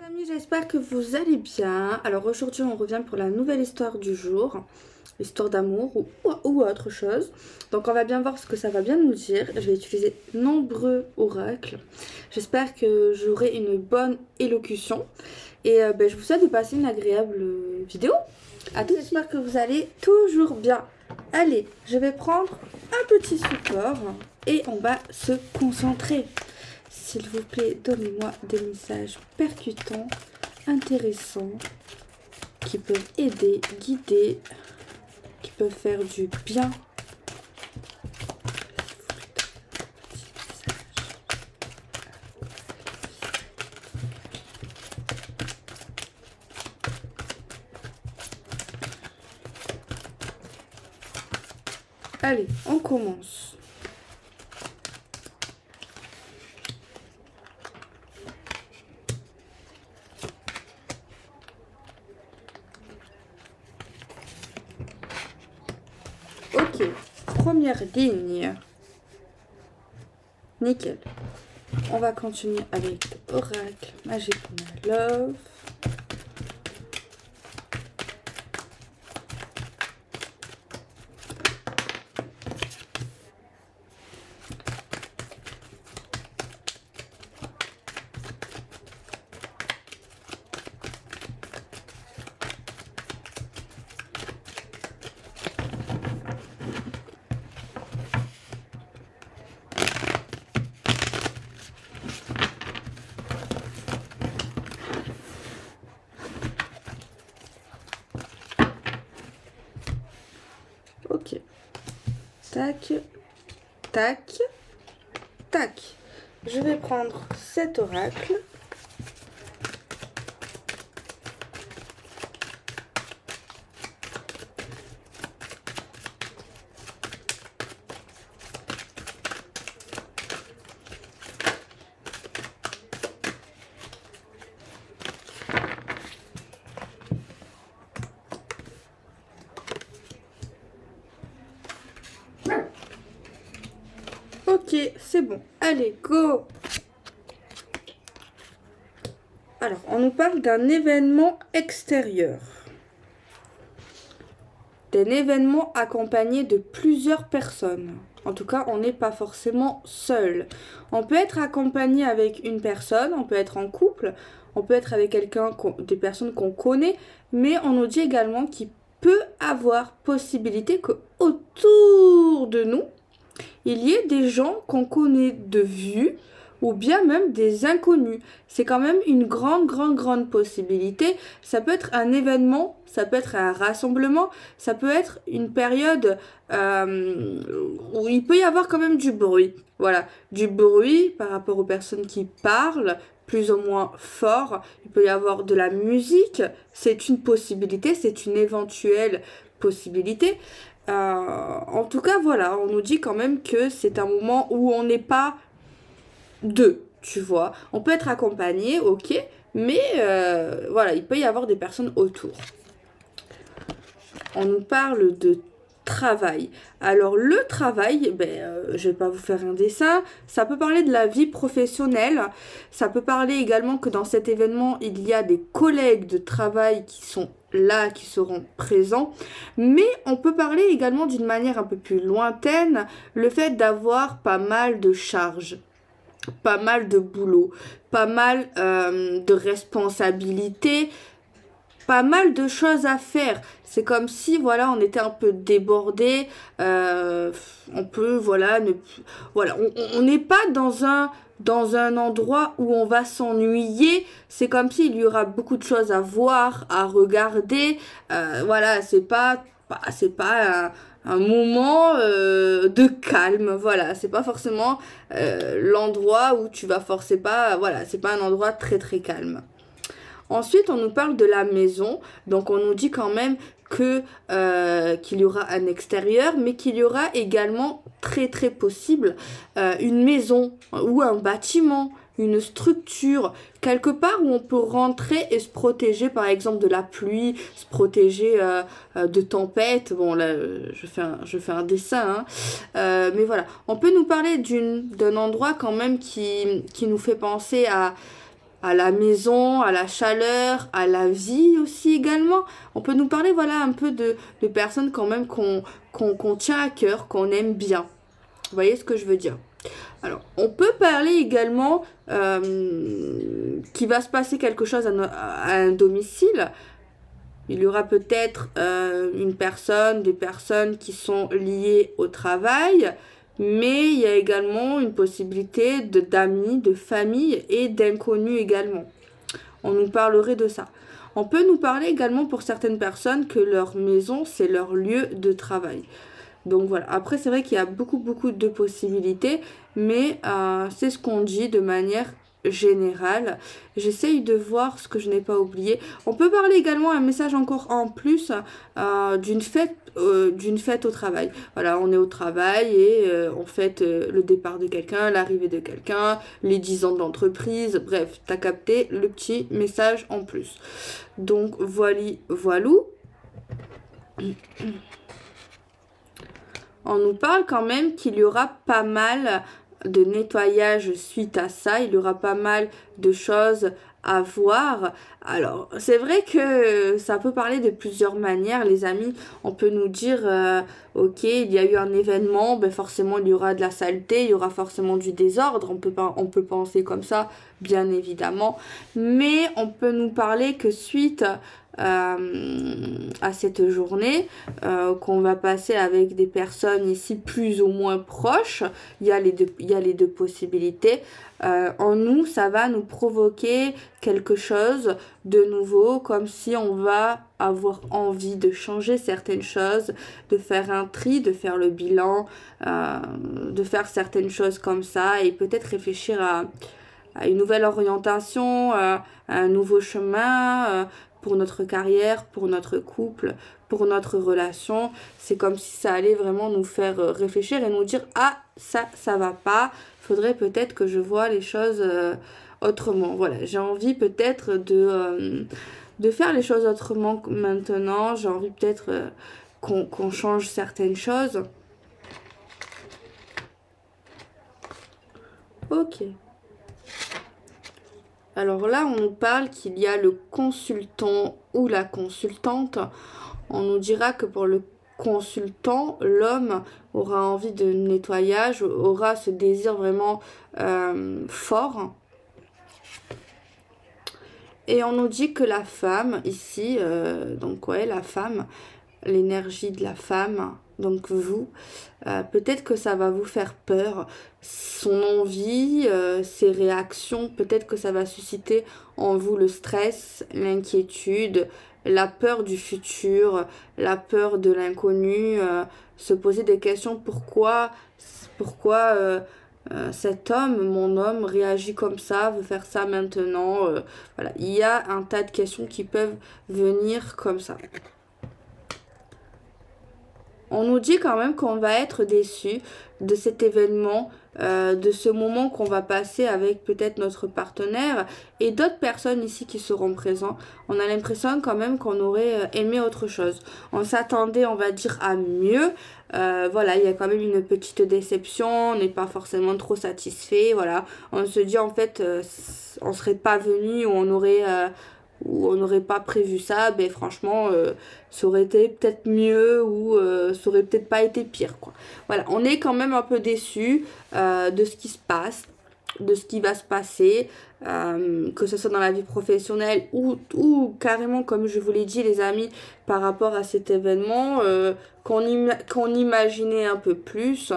Amis, j'espère que vous allez bien. Alors aujourd'hui on revient pour la nouvelle histoire du jour, histoire d'amour ou autre chose. Donc on va bien voir ce que ça va bien nous dire. Je vais utiliser nombreux oracles. J'espère que j'aurai une bonne élocution. Et je vous souhaite de passer une agréable vidéo. À tous, j'espère que vous allez toujours bien. Allez, je vais prendre un petit support et on va se concentrer. S'il vous plaît, donnez-moi des messages percutants, intéressants, qui peuvent aider, guider, qui peuvent faire du bien. Allez, on commence. Ok, première ligne. Nickel. On va continuer avec Oracle Magic My Love. Ok. Tac, tac, tac. Je vais prendre cet oracle. Ok, c'est bon. Allez, go! Alors, on nous parle d'un événement extérieur. D'un événement accompagné de plusieurs personnes. En tout cas, on n'est pas forcément seul. On peut être accompagné avec une personne, on peut être en couple, on peut être avec quelqu'un, des personnes qu'on connaît, mais on nous dit également qu'il peut avoir possibilité que autour de nous, il y ait des gens qu'on connaît de vue ou bien même des inconnus. C'est quand même une grande possibilité. Ça peut être un événement, ça peut être un rassemblement, ça peut être une période où il peut y avoir quand même du bruit. Voilà, du bruit par rapport aux personnes qui parlent, plus ou moins fort. Il peut y avoir de la musique, c'est une possibilité, c'est une éventuelle possibilité. En tout cas, voilà, on nous dit quand même que c'est un moment où on n'est pas deux, tu vois. On peut être accompagné, ok, mais voilà, il peut y avoir des personnes autour. On nous parle de travail. Alors le travail, je vais pas vous faire un dessin, ça peut parler de la vie professionnelle, ça peut parler également que dans cet événement, il y a des collègues de travail qui sont là, qui seront présents, mais on peut parler également d'une manière un peu plus lointaine, le fait d'avoir pas mal de charges, pas mal de boulot, pas mal de responsabilités, pas mal de choses à faire. C'est comme si, voilà, on était un peu débordé. On peut, voilà, voilà, on n'est pas dans un endroit où on va s'ennuyer. C'est comme s'il y aura beaucoup de choses à voir, à regarder. Voilà, c'est pas un moment de calme. Voilà, c'est pas forcément l'endroit où tu vas forcer pas. Voilà, c'est pas un endroit très calme. Ensuite, on nous parle de la maison. Donc, on nous dit quand même que qu'il y aura un extérieur, mais qu'il y aura également très possible une maison ou un bâtiment, une structure, quelque part où on peut rentrer et se protéger, par exemple, de la pluie, se protéger de tempêtes. Bon, là, je fais un dessin, hein. Mais voilà, on peut nous parler d'un endroit quand même qui nous fait penser à la maison, à la chaleur, à la vie aussi également. On peut nous parler, voilà, un peu de personnes quand même qu'on tient à cœur, qu'on aime bien. Vous voyez ce que je veux dire? Alors, on peut parler également qu'il va se passer quelque chose à un domicile. Il y aura peut-être des personnes qui sont liées au travail, mais il y a également une possibilité d'amis, de famille et d'inconnus également. On nous parlerait de ça. On peut nous parler également pour certaines personnes que leur maison, c'est leur lieu de travail. Donc voilà, après c'est vrai qu'il y a beaucoup de possibilités, mais c'est ce qu'on dit de manière générale. J'essaye de voir ce que je n'ai pas oublié. On peut parler également un message encore en plus d'une fête au travail. Voilà, on est au travail et on fête le départ de quelqu'un, l'arrivée de quelqu'un, les 10 ans de l'entreprise, bref, t'as capté le petit message en plus. Donc voilou. On nous parle quand même qu'il y aura pas mal de nettoyage suite à ça. Il y aura pas mal de choses à voir. Alors, c'est vrai que ça peut parler de plusieurs manières, les amis. On peut nous dire, ok, il y a eu un événement, ben forcément il y aura de la saleté, il y aura forcément du désordre. On peut penser comme ça, bien évidemment. Mais on peut nous parler que suite à cette journée qu'on va passer avec des personnes ici plus ou moins proches, il y a les deux possibilités. En nous, ça va nous provoquer quelque chose de nouveau, comme si on va avoir envie de changer certaines choses, de faire un tri, de faire le bilan, de faire certaines choses comme ça et peut-être réfléchir à une nouvelle orientation, à un nouveau chemin pour notre carrière, pour notre couple, pour notre relation. C'est comme si ça allait vraiment nous faire réfléchir et nous dire « Ah, ça va pas, faudrait peut-être que je vois les choses autrement. » Voilà, j'ai envie peut-être de faire les choses autrement maintenant. J'ai envie peut-être qu'on change certaines choses. Ok. Alors là, on nous parle qu'il y a le consultant ou la consultante. On nous dira que pour le consultant, l'homme aura envie de nettoyage, aura ce désir vraiment fort. Et on nous dit que la femme, ici, donc ouais, la femme, l'énergie de la femme, donc vous, peut-être que ça va vous faire peur, son envie, ses réactions, peut-être que ça va susciter en vous le stress, l'inquiétude, la peur du futur, la peur de l'inconnu, se poser des questions, pourquoi cet homme, mon homme, réagit comme ça, veut faire ça maintenant, voilà, il y a un tas de questions qui peuvent venir comme ça. On nous dit quand même qu'on va être déçu de cet événement, de ce moment qu'on va passer avec peut-être notre partenaire et d'autres personnes ici qui seront présents. On a l'impression quand même qu'on aurait aimé autre chose. On s'attendait, on va dire, à mieux. Voilà, il y a quand même une petite déception, on n'est pas forcément trop satisfait. Voilà, on se dit en fait, on serait pas venu ou on n'aurait pas prévu ça, ben franchement, ça aurait été peut-être mieux ou ça aurait peut-être pas été pire, quoi. Voilà, on est quand même un peu déçu de ce qui se passe, de ce qui va se passer, que ce soit dans la vie professionnelle ou carrément, comme je vous l'ai dit, les amis, par rapport à cet événement, qu'on imaginait un peu plus.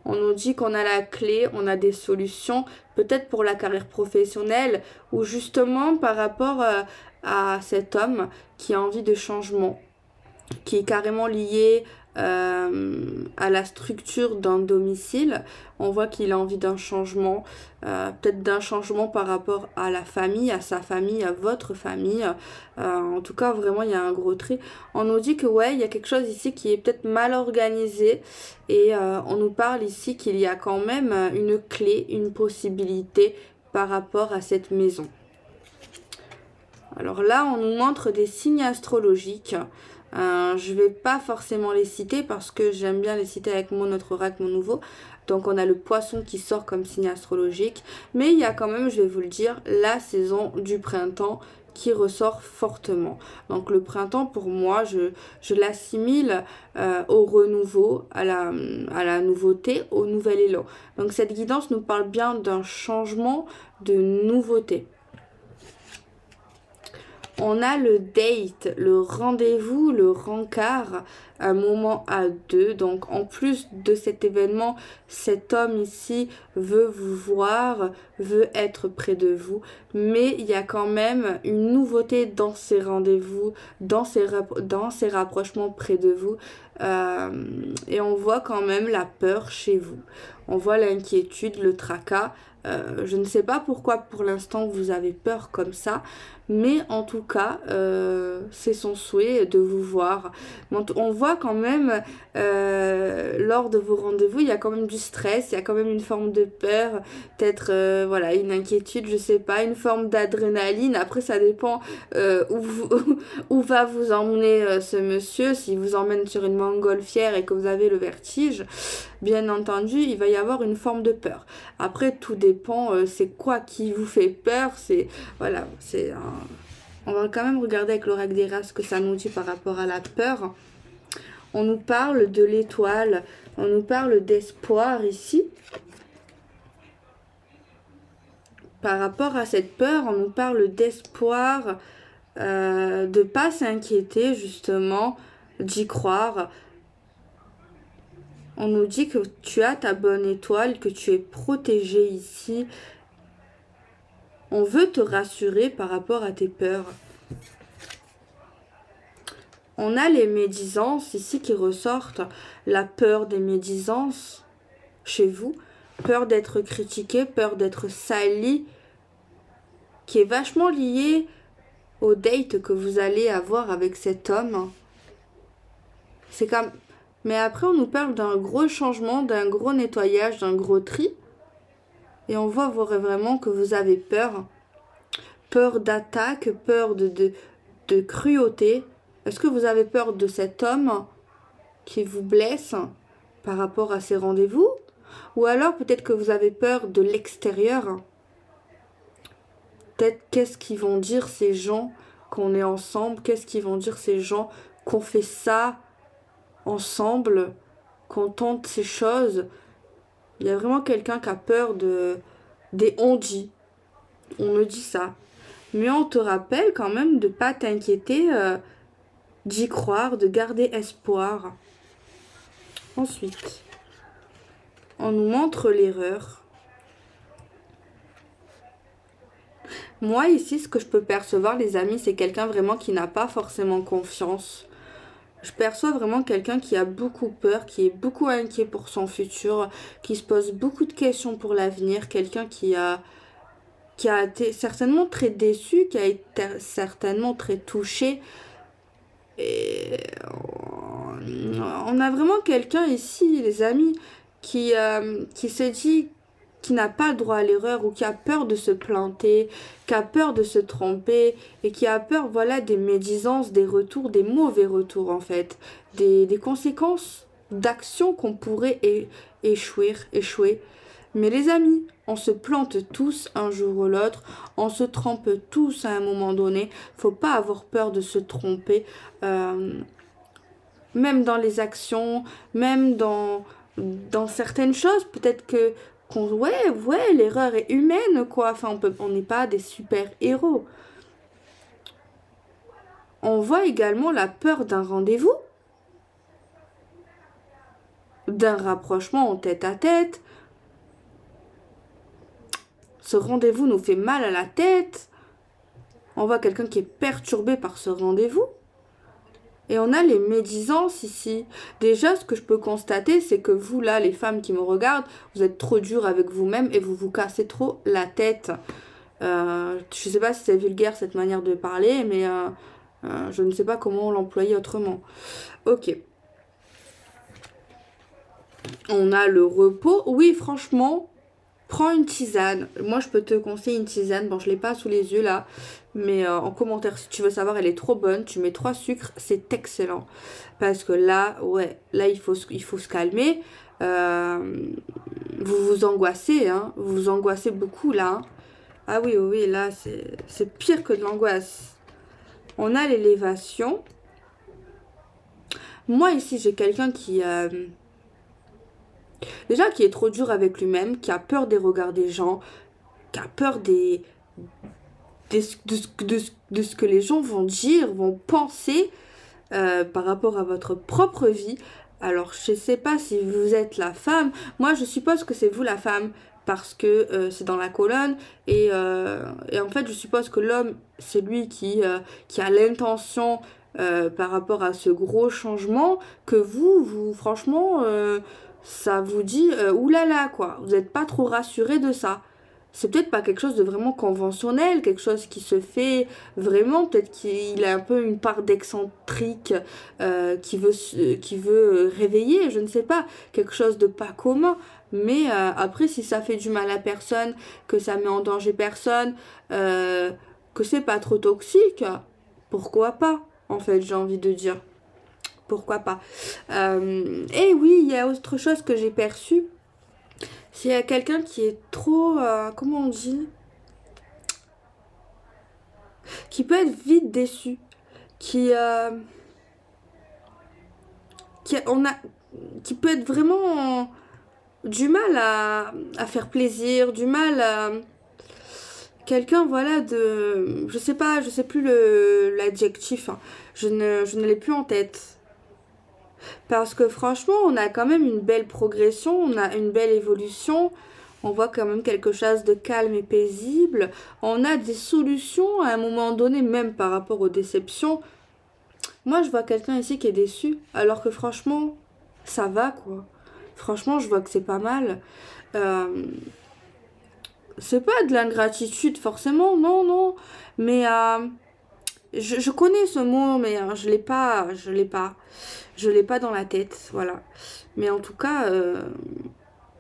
On nous dit qu'on a la clé, on a des solutions, peut-être pour la carrière professionnelle ou justement par rapport à cet homme qui a envie de changement, qui est carrément lié à la structure d'un domicile. On voit qu'il a envie d'un changement, peut-être d'un changement par rapport à la famille, à sa famille, à votre famille. En tout cas, vraiment, il y a un gros trait. On nous dit que ouais, il y a quelque chose ici qui est peut-être mal organisé et on nous parle ici qu'il y a quand même une clé, une possibilité par rapport à cette maison. Alors là, on nous montre des signes astrologiques. Je vais pas forcément les citer parce que j'aime bien les citer avec mon autre oracle, mon nouveau. Donc on a le poisson qui sort comme signe astrologique. Mais il y a quand même, je vais vous le dire, la saison du printemps qui ressort fortement. Donc le printemps, pour moi, je l'assimile au renouveau, à la nouveauté, au nouvel élan. Donc cette guidance nous parle bien d'un changement, de nouveauté. On a le date, le rendez-vous, le rencard, un moment à deux. Donc en plus de cet événement, cet homme ici veut vous voir, veut être près de vous. Mais il y a quand même une nouveauté dans ces rendez-vous, dans ces rapprochements près de vous. Et on voit quand même la peur chez vous. On voit l'inquiétude, le tracas. Je ne sais pas pourquoi pour l'instant vous avez peur comme ça, mais en tout cas c'est son souhait de vous voir. On voit quand même lors de vos rendez-vous, il y a quand même du stress, il y a quand même une forme de peur, peut-être voilà, une inquiétude, je sais pas, une forme d'adrénaline. Après ça dépend où va vous emmener ce monsieur. S'il vous emmène sur une montgolfière et que vous avez le vertige, bien entendu il va y avoir une forme de peur. Après tout dépend, c'est quoi qui vous fait peur, c'est voilà, c'est on va quand même regarder avec l'oracle des races ce que ça nous dit par rapport à la peur. On nous parle de l'étoile, on nous parle d'espoir ici. Par rapport à cette peur, on nous parle d'espoir, de pas s'inquiéter justement, d'y croire. On nous dit que tu as ta bonne étoile, que tu es protégé ici. On veut te rassurer par rapport à tes peurs. On a les médisances ici qui ressortent. La peur des médisances chez vous. Peur d'être critiqué, peur d'être sali. Qui est vachement liée au date que vous allez avoir avec cet homme. C'est comme... Mais après, on nous parle d'un gros changement, d'un gros nettoyage, d'un gros tri. Et on voit vraiment que vous avez peur. Peur d'attaque, peur de cruauté. Est-ce que vous avez peur de cet homme qui vous blesse par rapport à ces rendez-vous? Ou alors peut-être que vous avez peur de l'extérieur. Peut-être qu'est-ce qu'ils vont dire ces gens qu'on est ensemble? Qu'est-ce qu'ils vont dire ces gens qu'on fait ça ensemble, qu'on tente ces choses? Il y a vraiment quelqu'un qui a peur des on-dit. On me dit ça. Mais on te rappelle quand même de ne pas t'inquiéter, d'y croire, de garder espoir. Ensuite, on nous montre l'erreur. Moi, ici, ce que je peux percevoir, les amis, c'est quelqu'un vraiment qui n'a pas forcément confiance. Je perçois vraiment quelqu'un qui a beaucoup peur, qui est beaucoup inquiet pour son futur, qui se pose beaucoup de questions pour l'avenir, quelqu'un qui a été certainement très déçu, qui a été certainement très touché. Et on a vraiment quelqu'un ici, les amis, qui se dit qui n'a pas le droit à l'erreur ou qui a peur de se planter, qui a peur de se tromper et qui a peur, voilà, des médisances, des retours, des mauvais retours en fait, des conséquences d'actions qu'on pourrait échouer. Mais les amis, on se plante tous un jour ou l'autre, on se trompe tous à un moment donné, faut pas avoir peur de se tromper, même dans les actions, même dans certaines choses, peut-être que ouais, l'erreur est humaine, quoi. Enfin, on n'est pas des super-héros. On voit également la peur d'un rendez-vous, d'un rapprochement en tête-à-tête. Ce rendez-vous nous fait mal à la tête. On voit quelqu'un qui est perturbé par ce rendez-vous. Et on a les médisances ici. Déjà, ce que je peux constater, c'est que vous, là, les femmes qui me regardent, vous êtes trop dures avec vous-même et vous vous cassez trop la tête. Je sais pas si c'est vulgaire cette manière de parler, mais je ne sais pas comment l'employer autrement. Ok. On a le repos. Oui, franchement, prends une tisane. Moi, je peux te conseiller une tisane. Bon, je l'ai pas sous les yeux, là. Mais en commentaire, si tu veux savoir, elle est trop bonne. Tu mets 3 sucres, c'est excellent. Parce que là, ouais, là, il faut se calmer. Vous vous angoissez, hein. Vous vous angoissez beaucoup, là. Hein. Ah oui, oui, oui, là, c'est pire que de l'angoisse. On a l'élévation. Moi, ici, j'ai quelqu'un qui... déjà, qui est trop dur avec lui-même, qui a peur des regards des gens, qui a peur de ce que les gens vont dire, vont penser par rapport à votre propre vie. Alors, je sais pas si vous êtes la femme. Moi, je suppose que c'est vous la femme parce que c'est dans la colonne. Et en fait, je suppose que l'homme, c'est lui qui a l'intention par rapport à ce gros changement que vous franchement, ça vous dit oulala, quoi. Vous n'êtes pas trop rassuré de ça. C'est peut-être pas quelque chose de vraiment conventionnel, quelque chose qui se fait vraiment, peut-être qu'il a un peu une part d'excentrique qui veut réveiller, je ne sais pas, quelque chose de pas commun. Mais après, si ça fait du mal à personne, que ça met en danger personne, que c'est pas trop toxique, pourquoi pas, en fait, j'ai envie de dire. Pourquoi pas. Et oui, il y a autre chose que j'ai perçu. S'il y a quelqu'un qui est trop, comment on dit, qui peut être vite déçu, qui, on a, qui peut être vraiment du mal à faire plaisir, du mal à... Quelqu'un, voilà, je sais pas, je sais plus l'adjectif, hein. Je ne l'ai plus en tête. Parce que franchement, on a quand même une belle progression, on a une belle évolution, on voit quand même quelque chose de calme et paisible, on a des solutions à un moment donné, même par rapport aux déceptions. Moi, je vois quelqu'un ici qui est déçu, alors que franchement, ça va, quoi. Franchement, je vois que c'est pas mal. C'est pas de l'ingratitude, forcément, non, non, mais... je connais ce mot, mais je l'ai pas, je l'ai pas dans la tête, voilà. Mais en tout cas,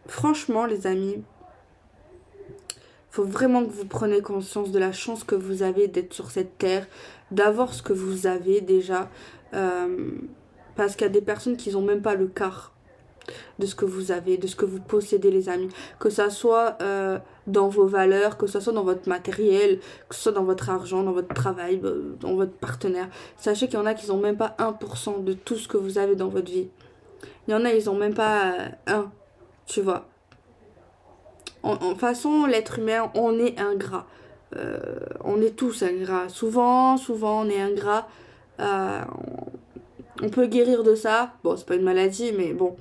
franchement, les amis, faut vraiment que vous preniez conscience de la chance que vous avez d'être sur cette terre, d'avoir ce que vous avez déjà, parce qu'il y a des personnes qui n'ont même pas le quart de ce que vous avez, de ce que vous possédez, les amis. Que ça soit dans vos valeurs, que ce soit dans votre matériel, que ce soit dans votre argent, dans votre travail, dans votre partenaire. Sachez qu'il y en a qui n'ont même pas 1% de tout ce que vous avez dans votre vie. Il y en a, ils n'ont même pas 1, tu vois. En façon, l'être humain, on est ingrat. On est tous ingrats. Souvent, on est ingrat. On peut guérir de ça. Bon, c'est pas une maladie, mais bon.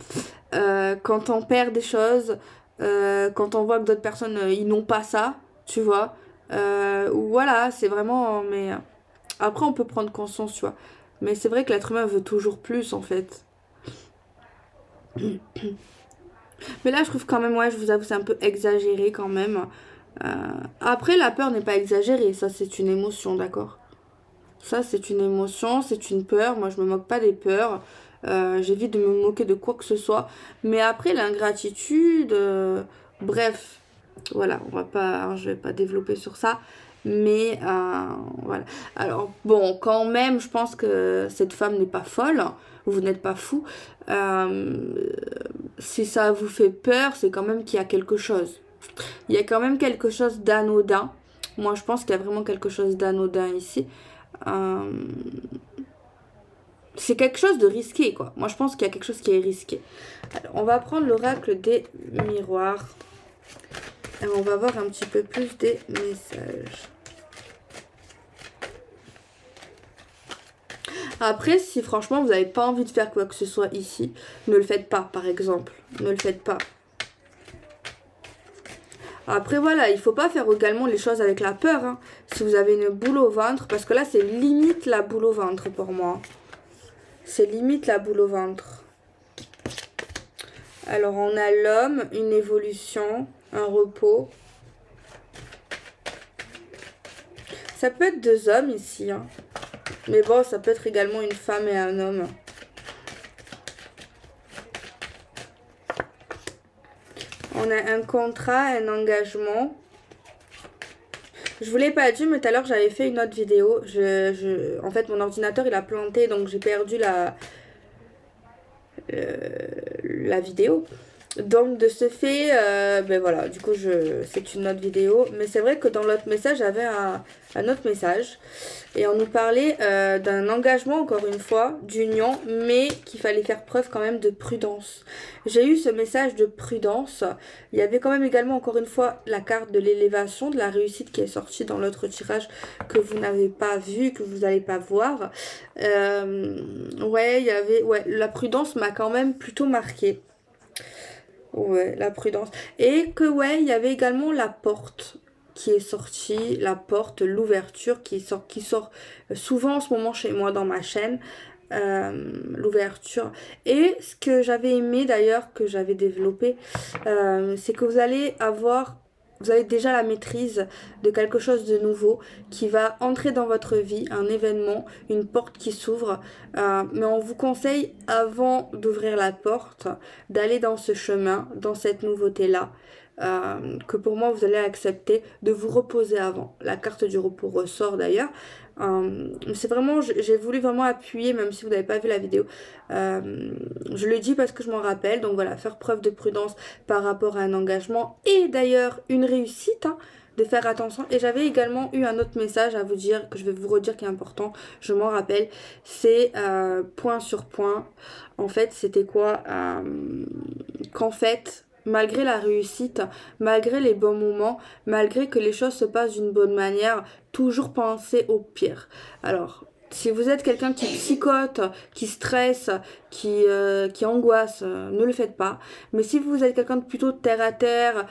Quand on perd des choses, quand on voit que d'autres personnes, ils n'ont pas ça, tu vois. Voilà, c'est vraiment... Mais après, on peut prendre conscience, tu vois. Mais c'est vrai que l'être humain veut toujours plus, en fait. Mais là, je trouve quand même, ouais, je vous avoue, c'est un peu exagéré quand même. Après, la peur n'est pas exagérée. Ça, c'est une émotion, d'accord? Ça, c'est une émotion, c'est une peur. Moi, je me moque pas des peurs. J'évite de me moquer de quoi que ce soit. Mais après, l'ingratitude, bref, voilà, on va pas, hein, je vais pas développer sur ça. Mais voilà. Alors, bon, quand même, je pense que cette femme n'est pas folle. Vous n'êtes pas fou. Si ça vous fait peur, c'est quand même qu'il y a quelque chose. Il y a quand même quelque chose d'anodin. Moi, je pense qu'il y a vraiment quelque chose d'anodin ici. C'est quelque chose de risqué, quoi. Moi, je pense qu'il y a quelque chose qui est risqué. Alors, on va prendre l'oracle des miroirs. Et on va voir un petit peu plus des messages. Après, si franchement, vous n'avez pas envie de faire quoi que ce soit ici, ne le faites pas, par exemple. Ne le faites pas. Après, voilà, il faut pas faire également les choses avec la peur. Hein. Si vous avez une boule au ventre, parce que là, c'est limite la boule au ventre pour moi. C'est limite la boule au ventre. Alors, on a l'homme, une évolution, un repos. Ça peut être 2 hommes ici. Hein. Mais bon, ça peut être également une femme et un homme. On a un contrat, un engagement. Je vous l'ai pas dit, mais tout à l'heure, j'avais fait une autre vidéo. En fait, mon ordinateur, il a planté, donc j'ai perdu la vidéo. Donc de ce fait, ben voilà, du coup c'est une autre vidéo. Mais c'est vrai que dans l'autre message, j'avais un autre message. Et on nous parlait d'un engagement, encore une fois, d'union, mais qu'il fallait faire preuve quand même de prudence. J'ai eu ce message de prudence. Il y avait quand même également, encore une fois, la carte de l'élévation, de la réussite qui est sortie dans l'autre tirage que vous n'avez pas vu, que vous n'allez pas voir. Ouais, il y avait... Ouais, la prudence m'a quand même plutôt marqué. Ouais, la prudence. Et que ouais, il y avait également la porte qui est sortie, la porte, l'ouverture qui sort souvent en ce moment chez moi dans ma chaîne. L'ouverture. Et ce que j'avais aimé d'ailleurs, que j'avais développé, c'est que vous avez déjà la maîtrise de quelque chose de nouveau qui va entrer dans votre vie, un événement, une porte qui s'ouvre. Mais on vous conseille, avant d'ouvrir la porte, d'aller dans ce chemin, dans cette nouveauté-là. Que pour moi vous allez accepter, de vous reposer avant. La carte du repos ressort d'ailleurs. C'est vraiment, j'ai voulu vraiment appuyer, même si vous n'avez pas vu la vidéo. Je le dis parce que je m'en rappelle. Donc voilà, faire preuve de prudence par rapport à un engagement et d'ailleurs une réussite, hein, de faire attention. Et j'avais également eu un autre message à vous dire, que je vais vous redire qui est important, je m'en rappelle. C'est point sur point. En fait, c'était quoi, qu'en fait, malgré la réussite, malgré les bons moments, malgré que les choses se passent d'une bonne manière, toujours penser au pire. Alors, si vous êtes quelqu'un qui psychote, qui stresse, qui angoisse, ne le faites pas. Mais si vous êtes quelqu'un de plutôt terre à terre,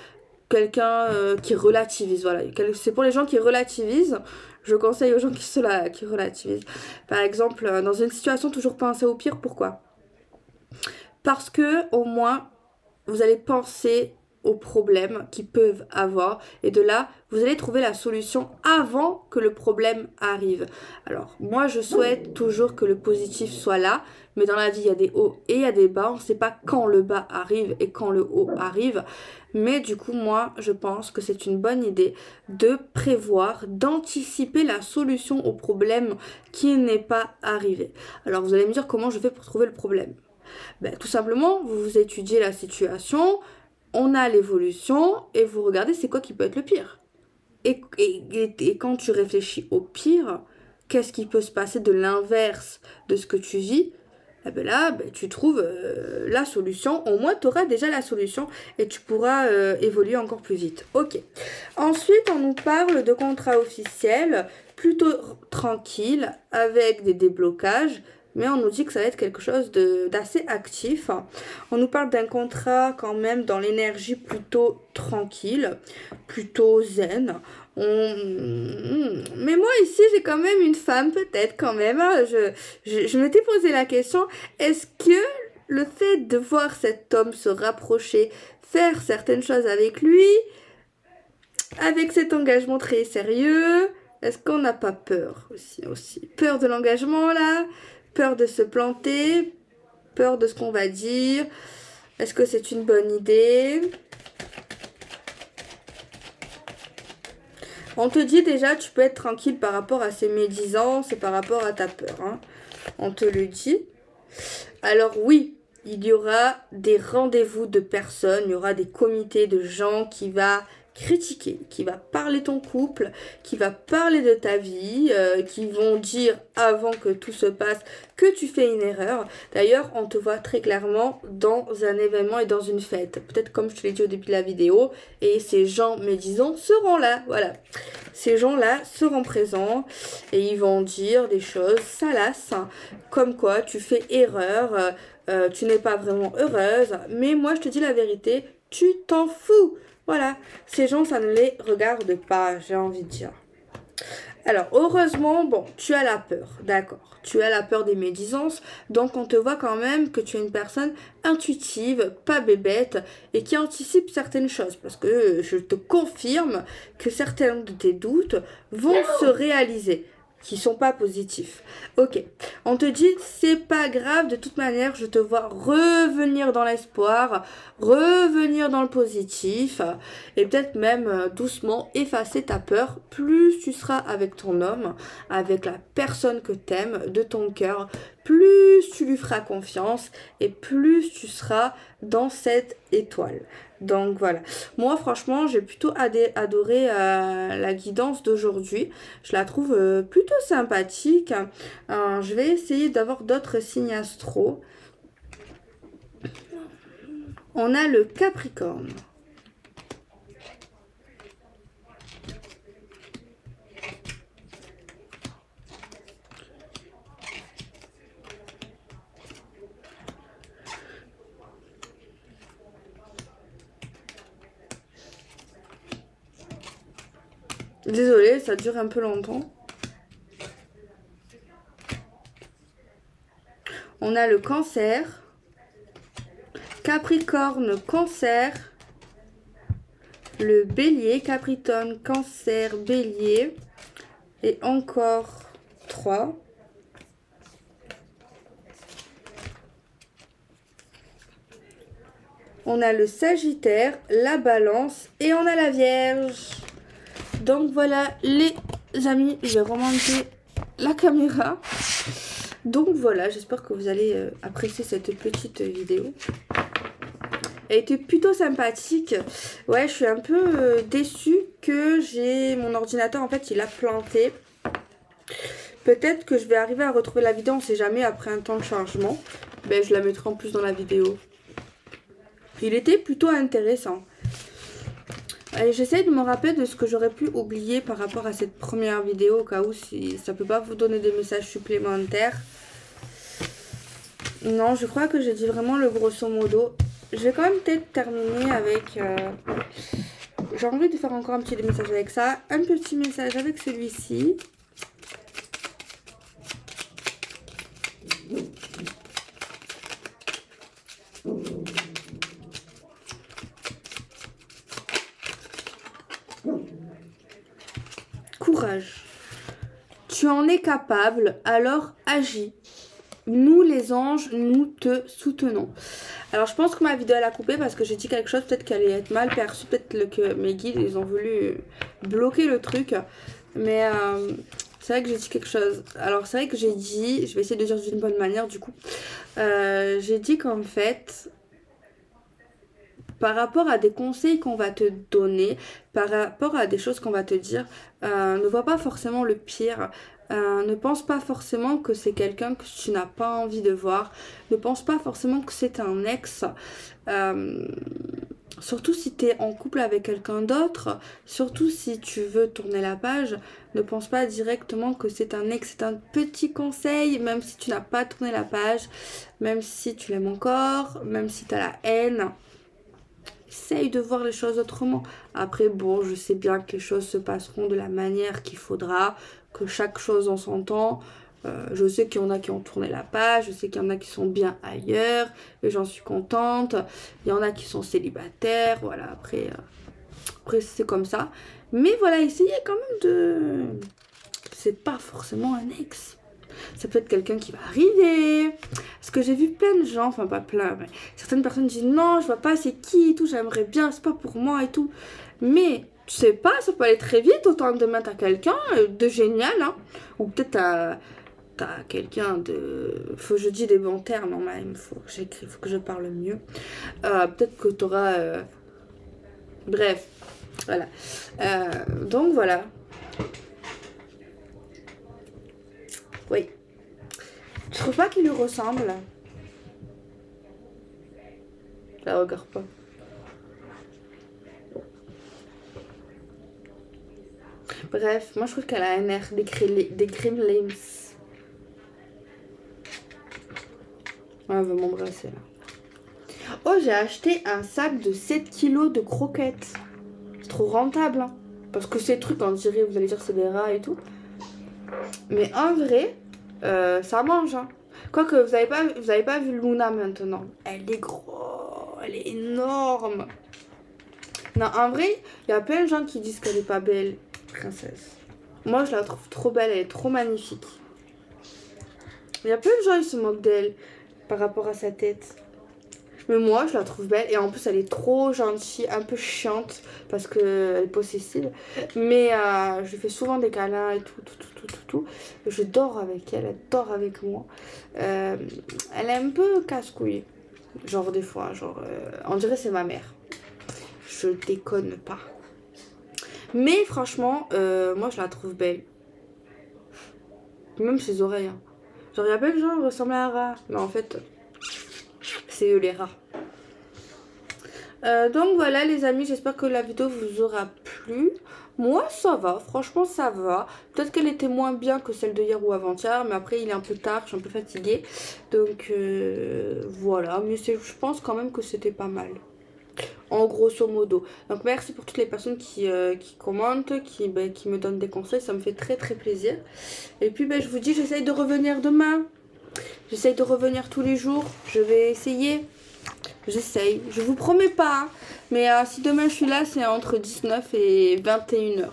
quelqu'un qui relativise, voilà. C'est pour les gens qui relativisent. Je conseille aux gens qui relativisent. Par exemple, dans une situation, toujours penser au pire. Pourquoi? Parce que, au moins, vous allez penser aux problèmes qu'ils peuvent avoir et de là, vous allez trouver la solution avant que le problème arrive. Alors, moi, je souhaite toujours que le positif soit là, mais dans la vie, il y a des hauts et il y a des bas. On ne sait pas quand le bas arrive et quand le haut arrive. Mais du coup, moi, je pense que c'est une bonne idée de prévoir, d'anticiper la solution au problème qui n'est pas arrivé. Alors, vous allez me dire comment je fais pour trouver le problème. Ben, tout simplement, vous étudiez la situation, on a l'évolution et vous regardez c'est quoi qui peut être le pire. Et quand tu réfléchis au pire, qu'est-ce qui peut se passer de l'inverse de ce que tu vis? Eh ben là, ben, tu trouves la solution. Au moins, tu auras déjà la solution et tu pourras évoluer encore plus vite. Ok. Ensuite, on nous parle de contrat officiel, plutôt tranquille, avec des déblocages. Mais on nous dit que ça va être quelque chose d'assez actif. On nous parle d'un contrat quand même dans l'énergie plutôt tranquille, plutôt zen. Mais moi ici j'ai quand même une femme peut-être quand même. Hein. Je m'étais posé la question, est-ce que le fait de voir cet homme se rapprocher, faire certaines choses avec lui, avec cet engagement très sérieux, est-ce qu'on n'a pas peur aussi? Peur de l'engagement là? Peur de se planter, peur de ce qu'on va dire. Est-ce que c'est une bonne idée? On te dit déjà, tu peux être tranquille par rapport à ces médisances et par rapport à ta peur. Hein. On te le dit. Alors oui, il y aura des rendez-vous de personnes, il y aura des comités de gens qui va critiquer, qui va parler ton couple, qui va parler de ta vie, qui vont dire avant que tout se passe que tu fais une erreur. D'ailleurs, on te voit très clairement dans un événement et dans une fête. Peut-être comme je te l'ai dit au début de la vidéo, et ces gens médisants seront là, voilà. Ces gens-là seront présents et ils vont dire des choses salaces, hein, comme quoi tu fais erreur, tu n'es pas vraiment heureuse, mais moi je te dis la vérité, tu t'en fous. Voilà, ces gens, ça ne les regarde pas, j'ai envie de dire. Alors, heureusement, bon, tu as la peur, d'accord. Tu as la peur des médisances, donc on te voit quand même que tu es une personne intuitive, pas bébête, et qui anticipe certaines choses. Parce que je te confirme que certains de tes doutes vont se réaliser, qui sont pas positifs. Ok, on te dit, c'est pas grave, de toute manière, je te vois revenir dans l'espoir, revenir dans le positif, et peut-être même doucement effacer ta peur. Plus tu seras avec ton homme, avec la personne que t'aimes, de ton cœur, plus tu lui feras confiance et plus tu seras dans cette étoile. Donc voilà, moi franchement j'ai plutôt adoré la guidance d'aujourd'hui. Je la trouve plutôt sympathique. Je vais essayer d'avoir d'autres signes astro. On a le Capricorne. Désolée, ça dure un peu longtemps. On a le Cancer. Capricorne, Cancer. Le Bélier, Capricorne, Cancer, Bélier. Et encore 3. On a le Sagittaire, la Balance et on a la Vierge. Donc voilà les amis, je vais remonter la caméra. Donc voilà, j'espère que vous allez apprécier cette petite vidéo. Elle était plutôt sympathique. Ouais, je suis un peu déçue que j'ai mon ordinateur, en fait, il a planté. Peut-être que je vais arriver à retrouver la vidéo, on sait jamais, après un temps de chargement. Ben, je la mettrai en plus dans la vidéo. Il était plutôt intéressant. J'essaie de me rappeler de ce que j'aurais pu oublier par rapport à cette première vidéo, au cas où si ça peut pas vous donner des messages supplémentaires. Non, je crois que j'ai dit vraiment le grosso modo. Je vais quand même peut-être terminer avec... j'ai envie de faire encore un petit message avec ça. Un petit message avec celui-ci. Courage. Tu en es capable, alors agis. Nous les anges, nous te soutenons. Alors je pense que ma vidéo elle a coupé parce que j'ai dit quelque chose, peut-être qu'elle allait être mal perçue, peut-être que mes guides ils ont voulu bloquer le truc. Mais c'est vrai que j'ai dit quelque chose. Alors c'est vrai que j'ai dit, je vais essayer de dire d'une bonne manière du coup. J'ai dit qu'en fait, par rapport à des conseils qu'on va te donner, par rapport à des choses qu'on va te dire, ne vois pas forcément le pire. Ne pense pas forcément que c'est quelqu'un que tu n'as pas envie de voir. Ne pense pas forcément que c'est un ex. Surtout si tu es en couple avec quelqu'un d'autre. Surtout si tu veux tourner la page. Ne pense pas directement que c'est un ex. C'est un petit conseil. Même si tu n'as pas tourné la page. Même si tu l'aimes encore. Même si tu as la haine. Essaye de voir les choses autrement. Après, bon, je sais bien que les choses se passeront de la manière qu'il faudra. Que chaque chose en son temps. Je sais qu'il y en a qui ont tourné la page, je sais qu'il y en a qui sont bien ailleurs, et j'en suis contente. Il y en a qui sont célibataires, voilà, après c'est comme ça. Mais voilà, essayez quand même de... C'est pas forcément un ex. Ça peut être quelqu'un qui va arriver. Parce que j'ai vu plein de gens, enfin pas plein, mais certaines personnes disent non, je vois pas c'est qui et tout, j'aimerais bien, c'est pas pour moi et tout. Mais... tu sais pas, ça peut aller très vite, autant demain t'as quelqu'un de génial, hein. Ou peut-être t'as quelqu'un de... Faut que je dis des bons termes, non, mais il faut que j'écris, faut que je parle mieux. Peut-être que t'auras... Bref, voilà. Donc voilà. Oui. Tu trouves pas qu'il lui ressemble? Je la regarde pas. Bref, moi je trouve qu'elle a un air des Gremlins. Ouais, elle veut m'embrasser là. Oh, j'ai acheté un sac de 7 kilos de croquettes. C'est trop rentable, hein. Parce que ces trucs, on dirait, vous allez dire c'est des rats et tout. Mais en vrai, ça mange, hein. Quoique, vous avez pas vu Luna maintenant. Elle est grosse, elle est énorme. Non, en vrai, il y a plein de gens qui disent qu'elle est pas belle. Princesse. Moi je la trouve trop belle, elle est trop magnifique. Il y a plein de gens qui se moquent d'elle par rapport à sa tête. Mais moi, je la trouve belle. Et en plus, elle est trop gentille, un peu chiante parce qu'elle est possessive. Mais je lui fais souvent des câlins et tout. Je dors avec elle, elle dort avec moi. Elle est un peu casse-couille. Genre des fois, genre, on dirait c'est ma mère. Je déconne pas. Mais franchement, moi, je la trouve belle. Même ses oreilles. Hein. Genre, il y a plein de gens qui ressemblent à un rat. Mais en fait, c'est eux les rats. Donc voilà les amis, j'espère que la vidéo vous aura plu. Moi ça va, franchement ça va. Peut-être qu'elle était moins bien que celle de hier ou avant-hier, mais après il est un peu tard, je suis un peu fatiguée. Donc voilà, mais je pense quand même que c'était pas mal. En grosso modo. Donc merci pour toutes les personnes qui commentent, qui me donnent des conseils, ça me fait très très plaisir. Et puis je vous dis, j'essaye de revenir demain. J'essaye de revenir tous les jours, je vais essayer. J'essaye, je vous promets pas, hein. Mais si demain je suis là, c'est entre 19 et 21 h.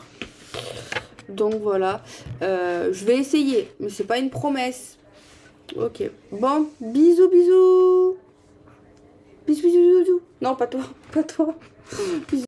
Donc voilà, je vais essayer, mais c'est pas une promesse. Ok, bon, bisous, bisous. Bisous, bisous, bisous. Non, pas toi, pas toi. Bisous.